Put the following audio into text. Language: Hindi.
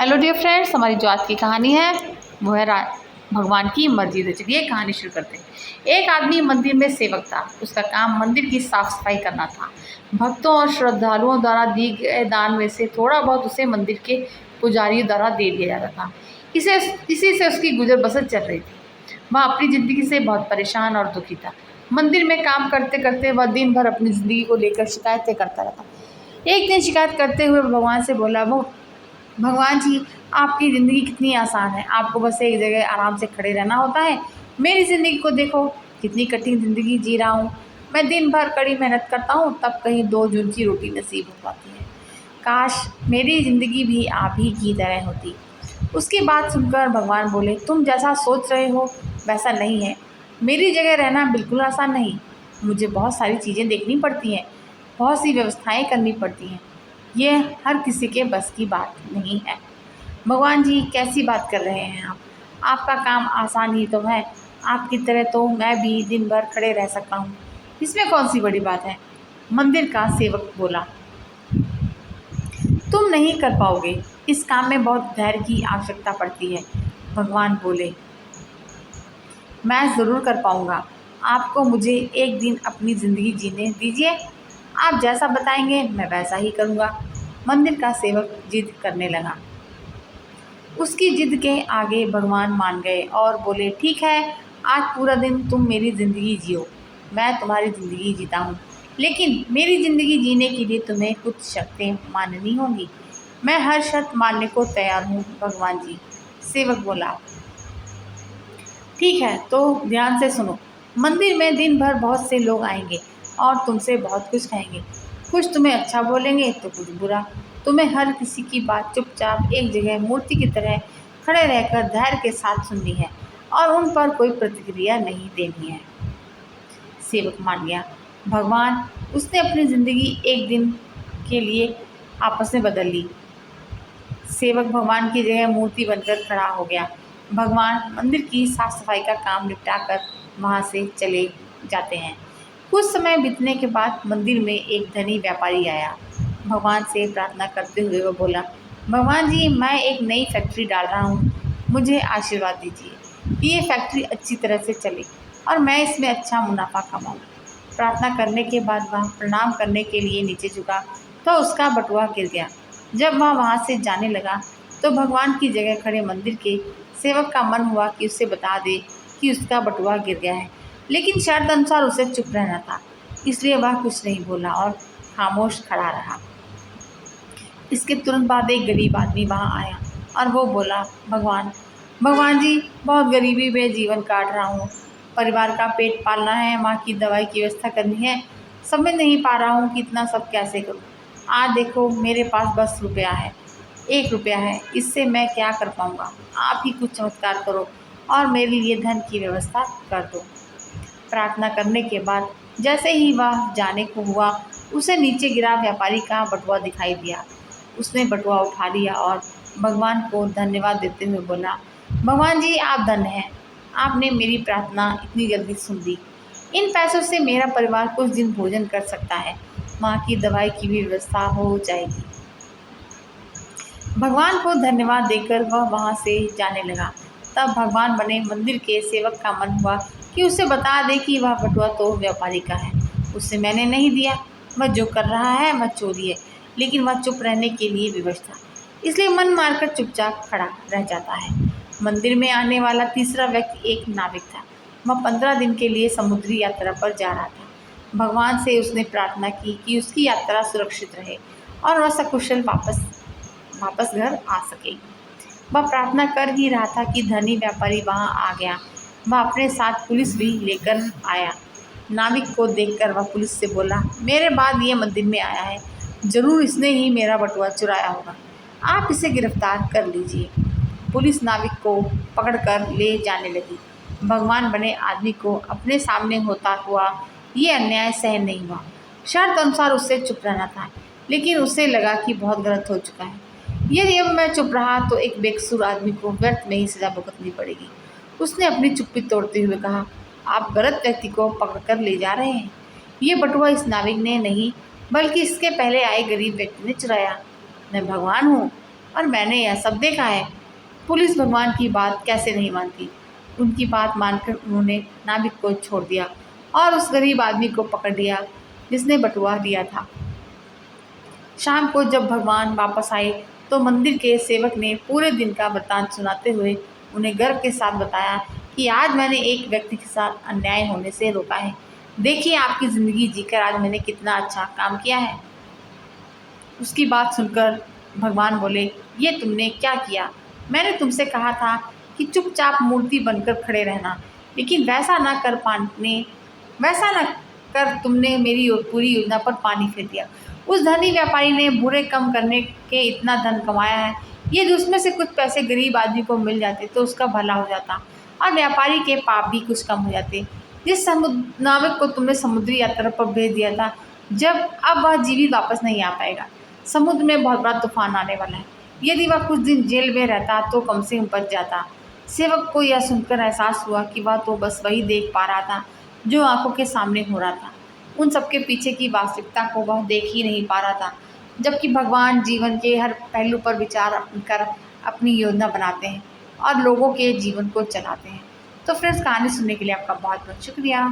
हेलो डियर फ्रेंड्स, हमारी जो आज की कहानी है वो है भगवान की मर्जी। तो चलिए कहानी शुरू करते हैं। एक आदमी मंदिर में सेवक था। उसका काम मंदिर की साफ सफाई करना था। भक्तों और श्रद्धालुओं द्वारा दिए गए दान में से थोड़ा बहुत उसे मंदिर के पुजारियों द्वारा दे दिया जाता था। इसी से उसकी गुजर बसर चल रही थी। वह अपनी ज़िंदगी से बहुत परेशान और दुखी था। मंदिर में काम करते करते वह दिन भर अपनी ज़िंदगी को लेकर शिकायतें करता रहता। एक दिन शिकायत करते हुए भगवान से बोला, वो भगवान जी, आपकी ज़िंदगी कितनी आसान है। आपको बस एक जगह आराम से खड़े रहना होता है। मेरी ज़िंदगी को देखो, कितनी कठिन ज़िंदगी जी रहा हूँ। मैं दिन भर कड़ी मेहनत करता हूँ, तब कहीं 2 जून की रोटी नसीब हो पाती है। काश मेरी ज़िंदगी भी आप ही की तरह होती। उसकी बात सुनकर भगवान बोले, तुम जैसा सोच रहे हो वैसा नहीं है। मेरी जगह रहना बिल्कुल आसान नहीं। मुझे बहुत सारी चीज़ें देखनी पड़ती हैं, बहुत सी व्यवस्थाएं करनी पड़ती हैं। ये हर किसी के बस की बात नहीं है। भगवान जी, कैसी बात कर रहे हैं आप? आपका काम आसान ही तो है। आपकी तरह तो मैं भी दिन भर खड़े रह सकता हूँ। इसमें कौन सी बड़ी बात है? मंदिर का सेवक बोला, तुम नहीं कर पाओगे। इस काम में बहुत धैर्य की आवश्यकता पड़ती है। भगवान बोले, मैं ज़रूर कर पाऊँगा। आपको मुझे एक दिन अपनी ज़िंदगी जीने दीजिए। आप जैसा बताएंगे मैं वैसा ही करूँगा। मंदिर का सेवक जिद करने लगा। उसकी जिद के आगे भगवान मान गए और बोले, ठीक है, आज पूरा दिन तुम मेरी ज़िंदगी जियो। मैं तुम्हारी ज़िंदगी जीता हूँ, लेकिन मेरी ज़िंदगी जीने के लिए तुम्हें कुछ शर्तें माननी होंगी। मैं हर शर्त मानने को तैयार हूँ भगवान जी। सेवक बोला, ठीक है, तो ध्यान से सुनो। मंदिर में दिन भर बहुत से लोग आएंगे और तुमसे बहुत कुछ कहेंगे। कुछ तुम्हें अच्छा बोलेंगे तो कुछ बुरा। तुम्हें हर किसी की बात चुपचाप एक जगह मूर्ति की तरह खड़े रहकर धैर्य के साथ सुननी है और उन पर कोई प्रतिक्रिया नहीं देनी है। सेवक मान गया। भगवान, उसने अपनी ज़िंदगी एक दिन के लिए आपस में बदल ली। सेवक भगवान की जगह मूर्ति बनकर खड़ा हो गया। भगवान मंदिर की साफ सफाई का काम निपटा कर वहाँ से चले जाते हैं। कुछ समय बीतने के बाद मंदिर में एक धनी व्यापारी आया। भगवान से प्रार्थना करते हुए वो बोला, भगवान जी, मैं एक नई फैक्ट्री डाल रहा हूँ। मुझे आशीर्वाद दीजिए कि ये फैक्ट्री अच्छी तरह से चले और मैं इसमें अच्छा मुनाफा कमाऊँ। प्रार्थना करने के बाद वह प्रणाम करने के लिए नीचे झुका तो उसका बटुआ गिर गया। जब वह वहाँ से जाने लगा तो भगवान की जगह खड़े मंदिर के सेवक का मन हुआ कि उसे बता दे कि उसका बटुआ गिर गया है, लेकिन शर्त अनुसार उसे चुप रहना था। इसलिए वह कुछ नहीं बोला और खामोश खड़ा रहा। इसके तुरंत बाद एक गरीब आदमी वहाँ आया और वो बोला, भगवान जी, बहुत गरीबी में जीवन काट रहा हूँ। परिवार का पेट पालना है, माँ की दवाई की व्यवस्था करनी है। समझ नहीं पा रहा हूँ कि इतना सब कैसे करूँ। आज देखो, मेरे पास बस रुपया है, 1 रुपया है। इससे मैं क्या कर पाऊँगा? आप ही कुछ चमत्कार करो और मेरे लिए धन की व्यवस्था कर दो। प्रार्थना करने के बाद जैसे ही वह जाने को हुआ, उसे नीचे गिरा व्यापारी का बटुआ दिखाई दिया। उसने बटुआ उठा लिया और भगवान को धन्यवाद देते हुए बोला, भगवान जी, आप धन्य हैं। आपने मेरी प्रार्थना इतनी जल्दी सुन ली। इन पैसों से मेरा परिवार कुछ दिन भोजन कर सकता है। माँ की दवाई की भी व्यवस्था हो जाएगी। भगवान को धन्यवाद देकर वह वहाँ से जाने लगा। तब भगवान बने मंदिर के सेवक का मन हुआ कि उसे बता दे कि वह बटुआ तो व्यापारी का है, उसे मैंने नहीं दिया। वह जो कर रहा है वह चोरी है। लेकिन वह चुप रहने के लिए विवश था, इसलिए मन मारकर चुपचाप खड़ा रह जाता है। मंदिर में आने वाला तीसरा व्यक्ति एक नाविक था। वह 15 दिन के लिए समुद्री यात्रा पर जा रहा था। भगवान से उसने प्रार्थना की कि उसकी यात्रा सुरक्षित रहे और वह सकुशल वापस घर आ सके। वह प्रार्थना कर ही रहा था कि धनी व्यापारी वहां आ गया। वह अपने साथ पुलिस भी लेकर आया। नाविक को देखकर वह पुलिस से बोला, मेरे बाद ये मंदिर में आया है, जरूर इसने ही मेरा बटुआ चुराया होगा। आप इसे गिरफ्तार कर लीजिए। पुलिस नाविक को पकड़कर ले जाने लगी। भगवान बने आदमी को अपने सामने होता हुआ ये अन्याय सहन नहीं हुआ। शर्त अनुसार उससे चुप रहना था, लेकिन उसे लगा कि बहुत गलत हो चुका है। यदि अब मैं चुप रहा तो एक बेकसूर आदमी को व्यर्थ में ही सजा भुगतनी पड़ेगी। उसने अपनी चुप्पी तोड़ते हुए कहा, आप गलत व्यक्ति को पकड़कर ले जा रहे हैं। ये बटुआ इस नाविक ने नहीं, बल्कि इसके पहले आए गरीब व्यक्ति ने चुराया। मैं भगवान हूँ, और मैंने यह सब देखा है। पुलिस भगवान की बात कैसे नहीं मानती। उनकी बात मानकर उन्होंने नाविक को छोड़ दिया और उस गरीब आदमी को पकड़ लिया जिसने बटुआ दिया था। शाम को जब भगवान वापस आए तो मंदिर के सेवक ने पूरे दिन का वृत्तांत सुनाते हुए उन्हें गर्व के साथ बताया कि आज मैंने एक व्यक्ति के साथ अन्याय होने से रोका है। देखिए आपकी ज़िंदगी जीकर आज मैंने कितना अच्छा काम किया है। उसकी बात सुनकर भगवान बोले, ये तुमने क्या किया? मैंने तुमसे कहा था कि चुपचाप मूर्ति बनकर खड़े रहना, लेकिन वैसा न कर तुमने मेरी पूरी योजना पर पानी फेर दिया। उस धनी व्यापारी ने बुरे कम करने के इतना धन कमाया है, यदि उसमें से कुछ पैसे गरीब आदमी को मिल जाते तो उसका भला हो जाता और व्यापारी के पाप भी कुछ कम हो जाते। जिस नाविक को तुमने समुद्री यात्रा पर भेज दिया था, अब वह जीवित वापस नहीं आ पाएगा। समुद्र में बहुत बड़ा तूफान आने वाला है। यदि वह कुछ दिन जेल में रहता तो कम से कम बच जाता। सेवक को यह सुनकर एहसास हुआ कि वह तो बस वही देख पा रहा था जो आंखों के सामने हो रहा था। उन सबके पीछे की वास्तविकता को वह देख ही नहीं पा रहा था, जबकि भगवान जीवन के हर पहलू पर विचार कर अपनी योजना बनाते हैं और लोगों के जीवन को चलाते हैं। तो फ्रेंड्स, कहानी सुनने के लिए आपका बहुत बहुत शुक्रिया।